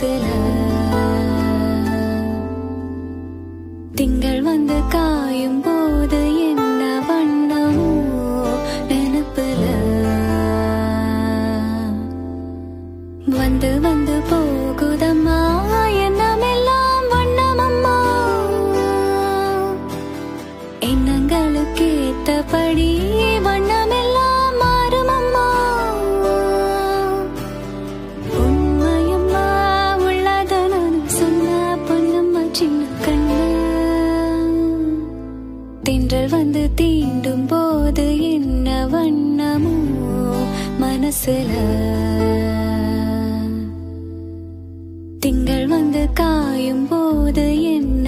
மனசுல திங்கள் வந்து காயும் போது என்ன வண்ணமோ நினைப்புல வந்து வந்து போகுதம்மா எண்ணமெல்லாம் வண்ணமம்மா எண்ணங்களுக்கு ஏத்தபடி வண்ணமெல்லாம் மாறுமம்மா உண்மையம்மா உள்ளத நான் சொன்ன பொன்னம்மா சின்ன கண்ணு தென்றல் வந்து தீண்டும் போது என்ன வண்ணமோ மனசுல திங்கள் வந்து காயும் போது என்ன